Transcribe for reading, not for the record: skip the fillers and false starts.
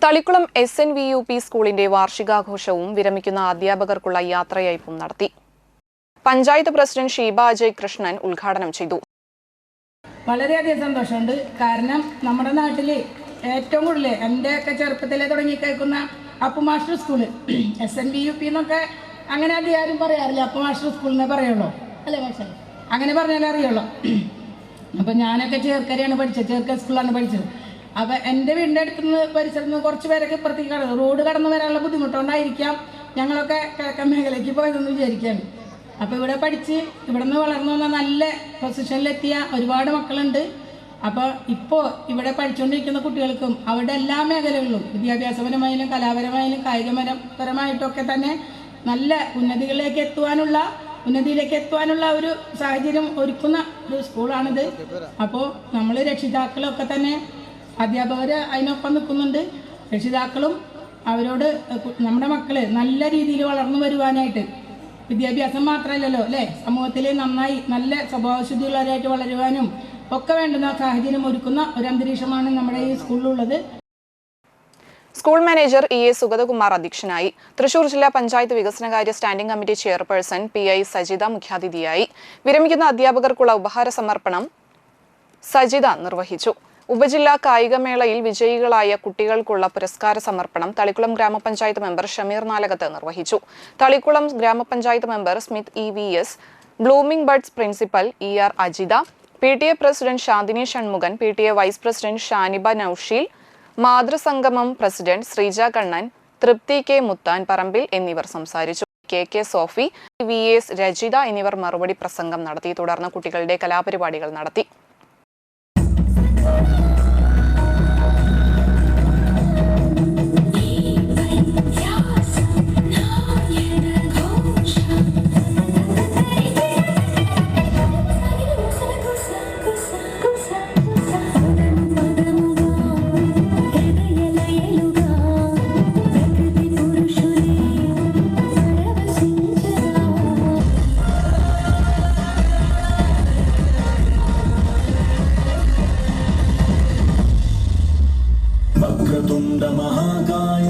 Thalikkulam SNVUP സ്കൂളിന്റെ വാർഷികാഘോഷവും വിരമിക്കുന്ന അധ്യാപകർക്കുള്ള യാത്രയയപ്പും നടത്തി. പഞ്ചായത്ത് പ്രസിഡന്റ് ഷീബ അജയ് കൃഷ്ണൻ ഉദ്ഘാടനം ചെയ്തു. വളരെയധികം സന്തോഷമുണ്ട്. കാരണം നമ്മുടെ നാട്ടിൽ ഏറ്റവും കൂടുതൽ എൻ്റെയൊക്കെ ചെറുപ്പത്തിലെ തുടങ്ങി കേൾക്കുന്ന അപ്പു മാസ്റ്റർ സ്കൂള് SNVUP എന്നൊക്കെ അങ്ങനെ അധികം ആരും പറയാറില്ല. അപ്പു മാസ്റ്റർ സ്കൂളിനെ പറയുള്ളൂ അല്ലേ പക്ഷേ അങ്ങനെ പറഞ്ഞാലേ അറിയുള്ളൂ. അപ്പോൾ ഞാനൊക്കെ ചേർക്കരയാണ് പഠിച്ചത്, ചേർക്കര സ്കൂളിലാണ് പഠിച്ചത്. അപ്പോൾ എൻ്റെ വീടിൻ്റെ അടുത്തുനിന്ന് പരിസരത്ത് കുറച്ച് പേരൊക്കെ ഇപ്പുറത്തേക്ക് റോഡ് കടന്നു വരാനുള്ള ബുദ്ധിമുട്ടുകൊണ്ടായിരിക്കാം ഞങ്ങളൊക്കെ കിഴക്കൻ മേഖലയ്ക്ക് പോയതെന്ന് വിചാരിക്കുകയാണ്. അപ്പോൾ ഇവിടെ പഠിച്ച് ഇവിടെ നിന്ന് വളർന്നു വന്ന നല്ല പൊസിഷനിലെത്തിയ ഒരുപാട് മക്കളുണ്ട്. അപ്പോൾ ഇപ്പോൾ ഇവിടെ പഠിച്ചുകൊണ്ടിരിക്കുന്ന കുട്ടികൾക്കും അവരുടെ എല്ലാ മേഖലകളിലും വിദ്യാഭ്യാസപരമായാലും കലാപരമായാലും കായികപരമായിട്ടൊക്കെ തന്നെ നല്ല ഉന്നതിയിലേക്ക് എത്തുവാനുള്ള ഒരു സാഹചര്യം ഒരുക്കുന്ന ഒരു സ്കൂളാണിത്. അപ്പോൾ നമ്മൾ രക്ഷിതാക്കളൊക്കെ തന്നെ അധ്യാപകർ അതിനൊപ്പം നിൽക്കുന്നുണ്ട്. രക്ഷിതാക്കളും അവരോട് നമ്മുടെ മക്കൾ നല്ല രീതിയിൽ വളർന്നു വരുവാനായിട്ട് വിദ്യാഭ്യാസം മാത്രമല്ലല്ലോ അല്ലേ, സമൂഹത്തിൽ നന്നായി നല്ല സ്വഭാവശുദ്ധിയുള്ളവരായിട്ട് വളരുവാനും ഒക്കെ വേണ്ടുന്ന സാഹചര്യം ഒരുക്കുന്ന ഒരു അന്തരീക്ഷമാണ് നമ്മുടെ ഈ സ്കൂളിലുള്ളത്. സ്കൂൾ മാനേജർ EA സുഗതകുമാർ അധ്യക്ഷനായി. തൃശൂർ ജില്ലാ പഞ്ചായത്ത് വികസനകാര്യ standing committee chairperson PI Sajitha മുഖ്യാതിഥിയായി. വിരമിക്കുന്ന അധ്യാപകർക്കുള്ള ഉപഹാര സമർപ്പണം സജിത നിർവഹിച്ചു. ഉപജില്ലാ കായികമേളയിൽ വിജയികളായ കുട്ടികൾക്കുള്ള പുരസ്കാര സമർപ്പണം തളിക്കുളം ഗ്രാമപഞ്ചായത്ത് മെമ്പർ ഷമീർ നാലകത്ത് നിർവഹിച്ചു. തളിക്കുളം ഗ്രാമപഞ്ചായത്ത് member Smith EVS, blooming buds principal ER Ajitha, PTA president Shanthini Shanmukhan, PTA vice president Shaniba Naushil, മാതൃസംഗമം പ്രസിഡന്റ് ശ്രീജ കണ്ണൻ, തൃപ്തി K മുത്താൻ പറമ്പിൽ എന്നിവർ സംസാരിച്ചു. KK സോഫി, VS രജിത എന്നിവർ മറുപടി പ്രസംഗം നടത്തി. തുടർന്ന് കുട്ടികളുടെ കലാപരിപാടികൾ നടത്തി. वक्रतुण्ड महाकाय